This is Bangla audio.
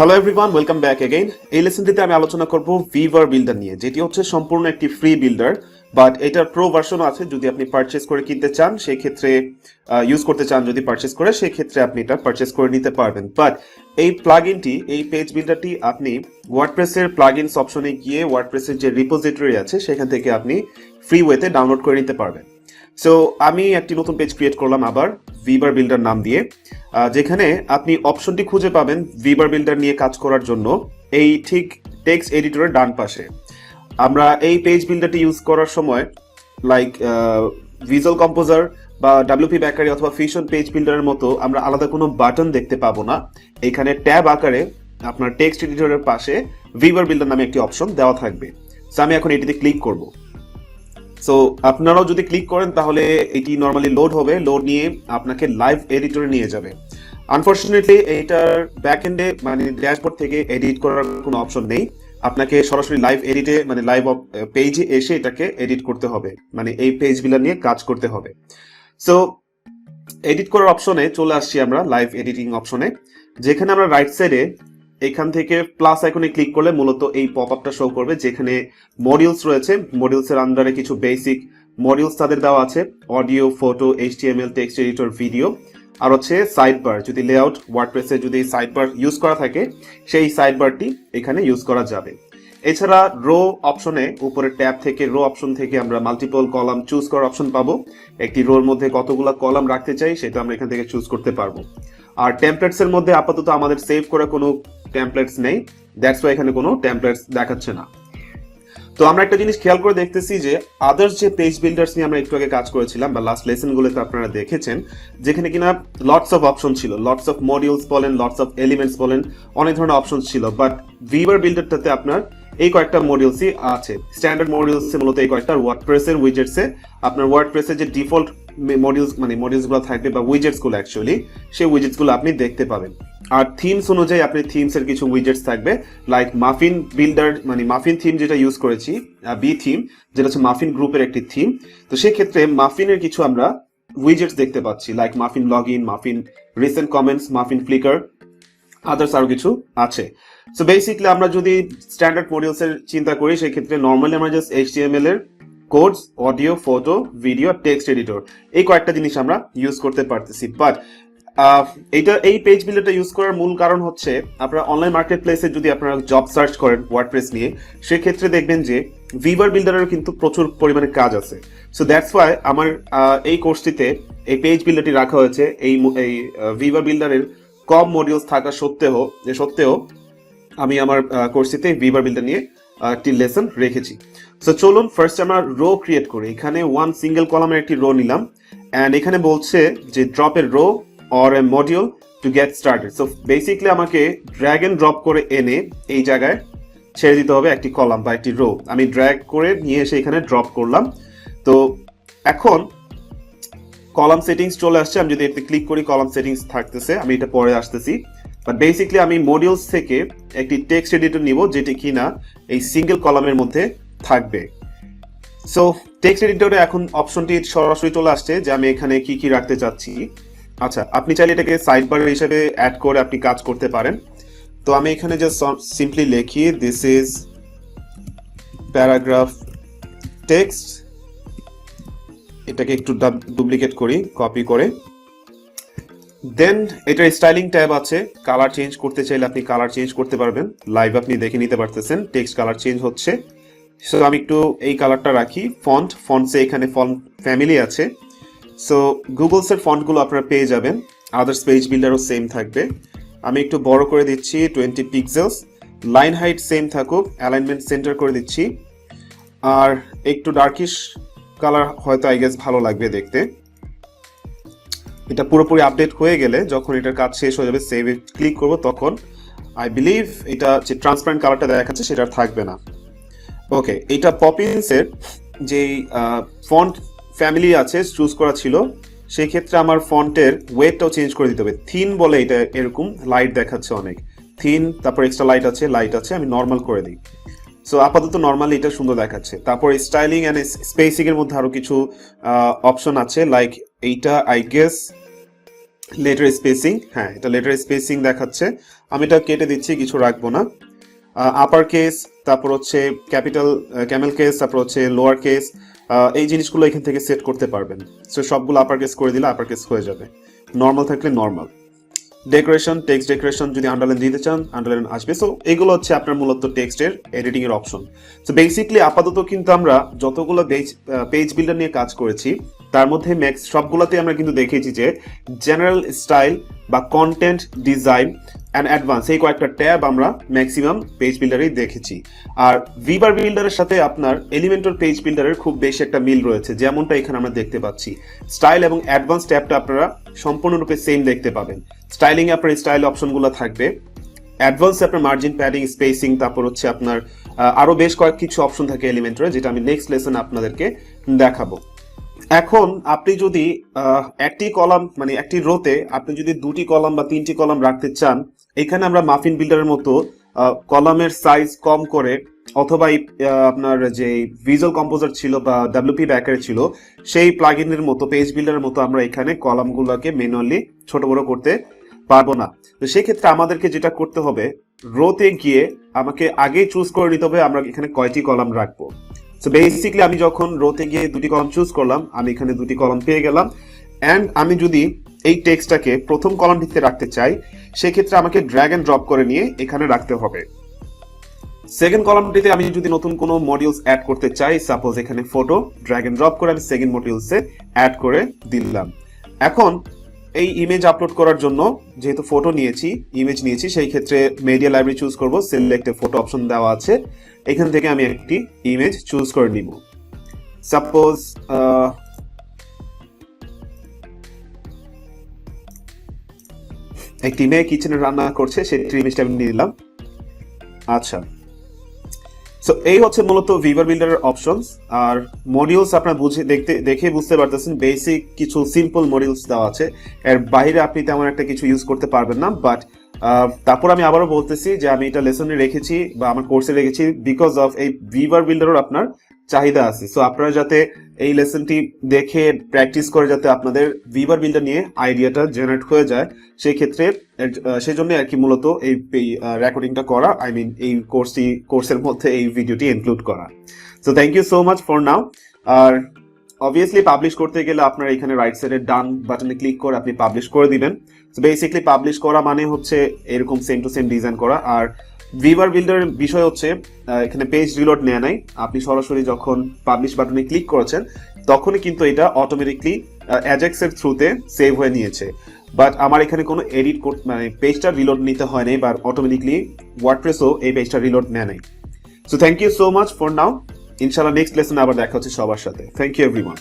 Hello everyone, welcome back again. এই লেসনটিতে আমি আলোচনা করব ভিভার বিল্ডার নিয়ে, যেটি হচ্ছে সম্পূর্ণ একটি ফ্রি বিল্ডার, বাট এটার প্রো ভার্সনও আছে। যদি আপনি পারচেস করে কিনতে চান, সেই ক্ষেত্রে ইউজ করতে চান, যদি পারচেস করে, সেই ক্ষেত্রে আপনি এটা পারচেস করে নিতে পারবেন। বাট এই প্লাগইনটি, এই পেজ বিল্ডারটি আপনি ওয়ার্ডপ্রেসের প্লাগইনস অপশনে গিয়ে ওয়ার্ডপ্রেসের যে রিপোজিটরি আছে সেখান থেকে আপনি ফ্রি ওয়েতে ডাউনলোড করে নিতে পারবেন। সো আমি একটি নতুন পেজ ক্রিয়েট করলাম আবার ভিভার বিল্ডার নাম দিয়ে, যেখানে আপনি অপশনটি খুঁজে পাবেন ভিভার বিল্ডার নিয়ে কাজ করার জন্য এই ঠিক টেক্সট এডিটরের ডান পাশে। আমরা এই পেজ বিল্ডারটি ইউজ করার সময় লাইক ভিজুয়াল কম্পোজার বা ডাব্লিউপি ব্যাকারি অথবা ফিশন পেজ বিল্ডারের মতো আমরা আলাদা কোনো বাটন দেখতে পাবো না। এখানে ট্যাব আকারে আপনার টেক্সট এডিটরের পাশে ভিভার বিল্ডার নামে একটি অপশন দেওয়া থাকবে। সো আমি এখন এটিতে ক্লিক করব। সো আপনারাও যদি ক্লিক করেন তাহলে এটি নর্মালি লোড হবে, লোড নিয়ে আপনাকে লাইভ এডিটরে নিয়ে যাবে। আনফরচুনেটলি এটার ব্যাক এন্ডে মানে ড্যাশবোর্ড থেকে এডিট করার কোনো অপশন নেই। আপনাকে সরাসরি লাইভ এডিটে মানে লাইভ পেজে এসে এটাকে এডিট করতে হবে, মানে এই পেজগুলো নিয়ে কাজ করতে হবে। সো এডিট করার অপশনে চলে আসছি আমরা, লাইভ এডিটিং অপশনে, যেখানে আমরা রাইট সাইডে এখান থেকে প্লাস আইকনে ক্লিক করলে মূলত এই পপ আপটা শো করবে, যেখানে মডিউলস রয়েছে। মডিউলসের আন্ডারে কিছু বেসিক মডিউলস তাদের দেওয়া আছে: audio, photo, HTML, text editor, video, আর হচ্ছে সাইড বার। যদি লেআউট ওয়ার্ডপ্রেসে যদি সাইড বার ইউজ করা থাকে, সেই সাইড বারটি এখানে ইউজ করা যাবে। এছাড়া রো অপশনে উপরে ট্যাব থেকে রো অপশন থেকে আমরা মাল্টিপল কলাম চুজ করার অপশন পাবো। একটি রোর মধ্যে কতগুলো কলাম রাখতে চাই সেটা আমরা এখান থেকে চুজ করতে পারবো। আর টেমপ্লেটস এর মধ্যে আপাতত আমাদের সেভ করা কোনো টেমপ্লেটস নেই, দ্যাটস ওয়াই এখানে কোনো টেমপ্লেটস দেখাচ্ছে না। তো আমরা একটা জিনিস খেয়াল করে দেখতেছি যে আদার্স যে পেজ বিল্ডার্স নিয়ে আমরা একটু আগে কাজ করেছিলাম বা লাস্ট লেসনগুলোতে আপনারা দেখেছেন, যেখানে কিনা লটস অফ অপশন ছিল, লটস অফ মডিউলস বলেন, লটস অফ এলিমেন্টস বলেন, অনেক ধরনের অপশন ছিল। বাট ভিভার বিল্ডারটাতে আপনার এই কয়েকটা মডিউলসই আছে। স্ট্যান্ডার্ড মডিউলসে মূলত এই কয়েকটা, ওয়ার্ডপ্রেসের উইজেটসে আপনার ওয়ার্ডপ্রেসের যে ডিফল্ট মডিউলস মানে মডিউলসগুলো থাকবে বা উইজেটসগুলো অ্যাকচুয়ালি, সেই উইজেটসগুলো আপনি দেখতে পাবেন। আর থিমস অনুযায়ী আপনি থিমসের কিছু উইজেটস থাকবে, লাইক মাফিন বিল্ডার মানে মাফিন থিম যেটা ইউজ করেছি, বি থিম, যেটা হচ্ছে মাফিন গ্রুপের একটি থিম। তো সেক্ষেত্রে মাফিনের কিছু আমরা উইজেটস দেখতে পাচ্ছি, like muffin log in, muffin recent comments, muffin flicker, others আরো কিছু আছে। সো বেসিকলি আমরা যদি স্ট্যান্ডার্ড মডিউলস এর চিন্তা করি, সেক্ষেত্রে নর্মালি আমরা জাস্ট এইচটিএমএল এর codes, audio, photo, video, text editor, এই কয়েকটা জিনিস আমরা ইউজ করতে পারতেছি। বাট এই পেজ বিল্ডারটা ইউজ করার মূল কারণ হচ্ছে, আপনারা অনলাইন মার্কেট প্লেসে যদি আপনারা জব সার্চ করেন ওয়ার্ডপ্রেস নিয়ে, সেক্ষেত্রে দেখবেন যে ভিভার বিল্ডারের কিন্তু প্রচুর পরিমাণে কাজ আছে। সো দ্যাটস ওয়াই আমার এই কোর্সটিতে এই পেজ বিল্ডারটি রাখা হয়েছে। এই ভিভার বিল্ডারের কম মডিউলস থাকা সত্ত্বেও আমি আমার কোর্সটিতে ভিভার বিল্ডার নিয়ে একটি লেসন রেখেছি। সো চলুন ফার্স্ট আমরা রো ক্রিয়েট করি। এখানে ওয়ান সিঙ্গেল কলামের একটি রো নিলাম, অ্যান্ড এখানে বলছে যে drop a row or a module to get started. So basically আমাকে ড্র্যাগ এন্ড ড্রপ করে এনে এই জায়গায় ছেড়ে দিতে হবে একটি কলাম বা একটি রো। আমি ড্র্যাগ করে নিয়ে এসে এখানে ড্রপ করলাম। তো এখন কলাম সেটিংস চলে আসছে। আমি যদি এতে ক্লিক করি, কলাম সেটিংস থাকতেছে, আমি এটা পরে আসতেছি। বাট বেসিকলি আমি মডিউলস থেকে একটি টেক্সট এডিটর নিব, যেটি কিনা এই সিঙ্গেল কলামের মধ্যে থাকবে। সো টেক্সট এডিটরে এখন অপশনটি সরাসরি চলে আসছে যে আমি এখানে কি কি রাখতে চাচ্ছি। আচ্ছা, আপনি চাইলে এটাকে সাইড বার হিসেবে অ্যাড করে আপনি কাজ করতে পারেন। তো আমি এখানে জাস্ট সিম্পলি লিখি দিস ইজ প্যারাগ্রাফ টেক্সট, এটাকে একটু ডুপ্লিকেট করি কপি করে। দেন এটার স্টাইলিং ট্যাব আছে, কালার চেঞ্জ করতে চাইলে আপনি কালার চেঞ্জ করতে পারবেন। লাইভ আপনি দেখে নিতে পারতেছেন টেক্সট কালার চেঞ্জ হচ্ছে। সো আমি একটু এই কালারটা রাখি। ফন্টসে এখানে ফন্ট ফ্যামিলি আছে। সো গুগলসের ফন্টগুলো আপনারা পেয়ে যাবেন, আদার্স পেজ বিল্ডারও সেম থাকবে। আমি একটু বড় করে দিচ্ছি 20 পিক্সেলস। লাইন হাইট সেম থাকুক, অ্যালাইনমেন্ট সেন্টার করে দিচ্ছি। আর একটু ডার্কিশ কালার হয়তো আই গেস ভালো লাগবে দেখতে। এটা পুরোপুরি আপডেট হয়ে গেলে, যখন এটার কাজ শেষ হয়ে যাবে, সেভ ক্লিক করব, তখন আই বিলিভ এটা যে ট্রান্সপারেন্ট কালারটা দেখাচ্ছে সেটা থাকবে না। ওকে, এটা পপিন্সের যেই ফন্ট ফ্যামিলি আছে চুজ করা ছিল, সেই ক্ষেত্রে আমার ফন্টের ওয়েটটাও চেঞ্জ করে দিতে হবে। থিন বলে এটা এরকম লাইট দেখাচ্ছে, অনেক থিন, তারপর এক্সট্রা লাইট আছে, আমি নর্মাল করে দিই। সো আপাতত নর্মালি এটা সুন্দর দেখাচ্ছে। তারপর স্টাইলিং অ্যান্ড স্পেসিং এর মধ্যে আরো কিছু অপশন আছে, লাইক এইটা আই গেস লেটার স্পেসিং, হ্যাঁ এটা লেটার স্পেসিং দেখাচ্ছে, আমি এটা কেটে দিচ্ছি, কিছু রাখবো না। আপার কেস, তারপর হচ্ছে ক্যাপিটাল ক্যামেল কেস, তারপর হচ্ছে লোয়ার কেস, এই জিনিসগুলো এখান থেকে সেট করতে পারবেন। সো সবগুলো আপার কেস করে দিলে আপার কেস হয়ে যাবে, নর্মাল থাকলে নর্মাল। ডেকোরেশন, টেক্সট ডেকোরেশন যদি আন্ডারলাইন দিতে চান আন্ডারলাইন আসবে। সো এগুলো হচ্ছে আপনার মূলত টেক্সটের এডিটিং এর অপশন। সো বেসিকলি আপাতত কিন্তু আমরা যতগুলো পেজ বিল্ডার নিয়ে কাজ করেছি তার মধ্যে ম্যাক্স সবগুলোতে আমরা কিন্তু দেখেছি যে জেনারেল স্টাইল বা কন্টেন্ট ডিজাইন অ্যান্ড অ্যাডভান্স এই কয়েকটা ট্যাব আমরা ম্যাক্সিমাম পেজ বিল্ডারেই দেখেছি। আর ভিভার বিল্ডারের সাথে আপনার এলিমেন্টর পেজ বিল্ডারের খুব বেশি একটা মিল রয়েছে, যেমনটা এখানে আমরা দেখতে পাচ্ছি। স্টাইল এবং অ্যাডভান্স ট্যাবটা আপনারা সম্পূর্ণরূপে সেম দেখতে পাবেন। স্টাইলিং এ আপনার স্টাইল অপশনগুলো থাকবে, অ্যাডভান্সে আপনার মার্জিন, প্যাডিং, স্পেসিং, তারপর হচ্ছে আপনার আরো বেশ কয়েক কিছু অপশন থাকে এলিমেন্টরে, যেটা আমি নেক্সট লেসনে আপনাদেরকে দেখাবো। এখন আপনি যদি একটি কলাম মানে একটি রোতে আপনি যদি 2টি কলাম বা 3টি কলাম রাখতে চান, এখানে আমরা মাফিন বিল্ডারের মতো কলামের সাইজ কম করে অথবা আপনার যে ভিজুয়াল কম্পোজার ছিল বা ডাব্লিউপি ব্যাকার ছিল সেই প্লাগইনের মতো পেজ বিল্ডারের মতো আমরা এখানে কলামগুলোকে ম্যানুয়ালি ছোট বড় করতে পারবো না। তো সেক্ষেত্রে আমাদেরকে যেটা করতে হবে, রোতে গিয়ে আমাকে আগেই চুজ করে নিতে হবে আমরা এখানে কয়টি কলাম রাখবো। সো বেসিক্যালি আমি যখন রোতে গিয়ে 2টি কলাম চুজ করলাম, আমি এখানে 2টি কলাম পেয়ে গেলাম। অ্যান্ড আমি যদি এই টেক্সটটাকে প্রথম কলামটিতে রাখতে চাই, সেক্ষেত্রে আমাকে ড্র্যাগ এন্ড ড্রপ করে নিয়ে এখানে রাখতে হবে। সেকেন্ড কলামটিতে আমি যদি নতুন কোনো মডিউলস অ্যাড করতে চাই, সাপোজ এখানে ফটো, ড্র্যাগ এন্ড ড্রপ করে আমি সেকেন্ড মডিউলসে অ্যাড করে দিলাম। এখন এই ইমেজ আপলোড করার জন্য যেহেতু ফটো নিয়েছি, ইমেজ নিয়েছি, সেই ক্ষেত্রে মিডিয়া লাইব্রেরি চুজ করব, সিলেক্ট এ ফটো অপশন দেওয়া আছে, এখান থেকে আমি একটি ইমেজ চুজ করে নিব। সাপোজ একটি মেয়ে কিচেনে রান্না করছে, সেই ইমেজটা আমি নিয়ে নিলাম। আচ্ছা, সো এই হচ্ছে মূলত ভিভার বিল্ডারের অপশনস। আর মডিউলস আপনারা দেখে বুঝতে পারতেছেন, বেসিক কিছু সিম্পল মডিউলস দেওয়া আছে, এর বাইরে আপনি তেমন একটা কিছু ইউজ করতে পারবেন না। বাট তারপর আমি আবারও বলতেছি যে আমি এটা লেসনে রেখেছি বা আমার কোর্সে রেখেছি বিকজ অফ এই ভিভার বিল্ডারও আপনার চাহিদা আছে। সো আপনারা যাতে এই লেসনটি দেখে প্র্যাকটিস করে যাতে আপনাদের ভিভার বিল্ডার নিয়ে আইডিয়াটা জেনারেট হয়ে যায়, সেই ক্ষেত্রে সেই জন্য আর কি মূলত এই রেকর্ডিংটা করা, আই মিন এই কোর্সের মধ্যে এই ভিডিওটি ইনক্লুড করা। So thank you so much for now. আর অবভিয়াসলি পাবলিশ করতে গেলে আপনার এখানে রাইট সাইডে ডান বাটনে ক্লিক করে আপনি পাবলিশ করে দিবেন। সো বেসিক্যালি পাবলিশ করা মানে হচ্ছে এরকম সেম টু সেম ডিজাইন করা। আর ভিভার বিল্ডার বিষয় হচ্ছে এখানে পেজ রিলোড নেয় নাই, আপনি সরাসরি যখন পাবলিশ বাটনে ক্লিক করেছেন তখনই কিন্তু এটা অটোমেটিকলি অ্যাজাক্স এর থ্রুতে সেভ হয়ে নিয়েছে। বাট আমার এখানে কোনো এডিট মানে পেজটা রিলোড নিতে হয় নাই, বা অটোমেটিকলি ওয়ার্ডপ্রেসও এই পেজটা রিলোড নেয় নাই। So thank you so much for now. ইনশাআল্লাহ নেক্সট লেসনে আবার দেখা হচ্ছে সবার সাথে। Thank you everyone.